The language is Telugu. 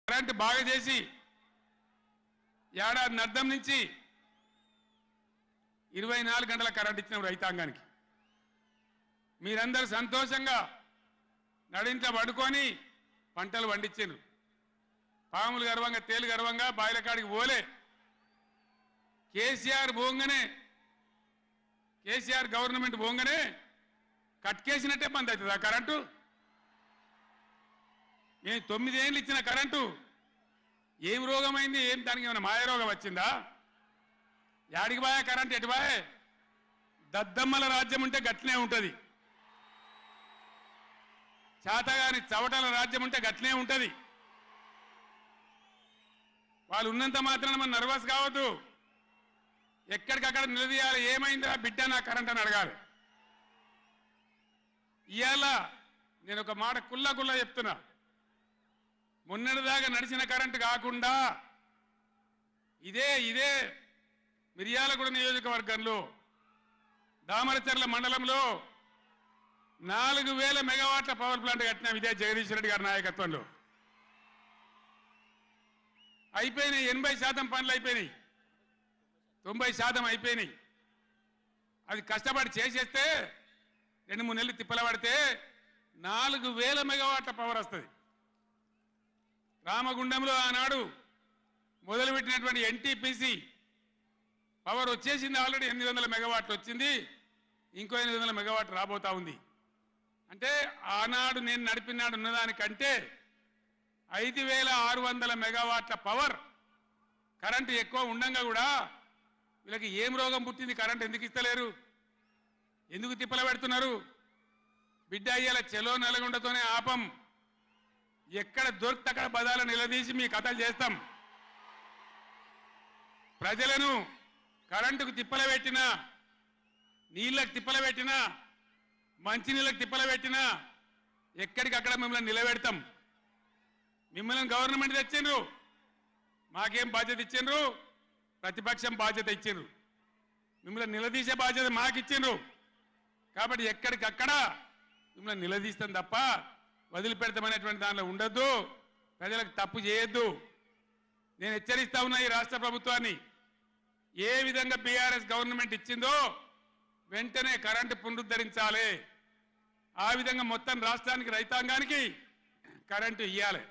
కరెంటు బాగా చేసి ఏడాది అర్థం నుంచి 24 గంటల కరెంట్ ఇచ్చిన రైతాంగానికి మీరందరూ సంతోషంగా నడింట్లో పడుకొని పంటలు పండించారు. పాములు గర్వంగా తేలు గర్వంగా బాయిల కాడికి పోలే. కేసీఆర్ పోగానే కేసీఆర్ గవర్నమెంట్ పోగానే కట్కేసినట్టే బంద్ అవుతుంది ఆ కరెంటు. నేను 9 ఏళ్ళు ఇచ్చిన కరెంటు ఏం రోగమైంది? ఏం దానికి ఏమైనా మాయ రోగం వచ్చిందా? యాడికి బాయే కరెంట్? ఎటు బాయే? దద్దమ్మల రాజ్యం ఉంటే గట్లనే ఉంటుంది. చాతగాని చవటల రాజ్యం ఉంటే గట్లనే ఉంటుంది. వాళ్ళు ఉన్నంత మాత్రాన మనం నర్వస్ కావద్దు. ఎక్కడికక్కడ నిలదీయాలి. ఏమైందా బిడ్డ నా కరెంట్ అని అడగాలి. ఇవాళ నేను ఒక మాట కుల్లా చెప్తున్నా. మొన్నటిదాకా నడిచిన కరెంటు కాకుండా ఇదే మిర్యాలగూడ నియోజకవర్గంలో దామరచర్ల మండలంలో 4000 మెగావాట్ల పవర్ ప్లాంట్ కట్టినాం. ఇదే జగదీష్ రెడ్డి గారి నాయకత్వంలో అయిపోయినాయి. 80% పనులు అయిపోయినాయి. 90% అయిపోయినాయి. అది కష్టపడి చేసేస్తే 2-3 నెలలు తిప్పల పడితే 4000 మెగావాట్ల పవర్ వస్తుంది. రామగుండంలో ఆనాడు మొదలుపెట్టినటువంటి ఎన్టీపీసీ పవర్ వచ్చేసింది. ఆల్రెడీ 800 మెగావాట్లు వచ్చింది. ఇంకో 800 మెగావాట్లు రాబోతా ఉంది. అంటే ఆనాడు నేను నడిపినాడు ఉన్నదానికంటే 5600 మెగావాట్ల పవర్ కరెంటు ఎక్కువ ఉండంగా కూడా వీళ్ళకి ఏం రోగం పుట్టింది? కరెంటు ఎందుకు ఇస్తలేరు? ఎందుకు తిప్పల పెడుతున్నారు? బిడ్డ అయ్యేలా చెలో నల్గొండతోనే ఆపం. ఎక్కడ దొరికితే అక్కడ బదాలు నిలదీసి మీ కథలు చేస్తాం. ప్రజలను కరెంటుకు తిప్పల పెట్టినా, నీళ్ళకు తిప్పల పెట్టినా, మంచినీళ్ళకు తిప్పల పెట్టినా ఎక్కడికక్కడ మిమ్మల్ని నిలబెడతాం. మిమ్మల్ని గవర్నమెంట్ తెచ్చిండ్రు, మాకేం బాధ్యత ఇచ్చిండ్రు? ప్రతిపక్షం బాధ్యత ఇచ్చిండ్రు. మిమ్మల్ని నిలదీసే బాధ్యత మాకు ఇచ్చిండ్రు. కాబట్టి ఎక్కడికక్కడ మిమ్మల్ని నిలదీస్తాం తప్ప వదిలిపెడతామనేటువంటి దానిలో ఉండొద్దు. ప్రజలకు తప్పు చేయొద్దు. నేను హెచ్చరిస్తా ఉన్నా ఈ రాష్ట్ర ప్రభుత్వాన్ని. ఏ విధంగా బీఆర్ఎస్ గవర్నమెంట్ ఇచ్చిందో వెంటనే కరెంటు పునరుద్ధరించాలి. ఆ విధంగా మొత్తం రాష్ట్రానికి రైతాంగానికి కరెంటు ఇవ్వాలి.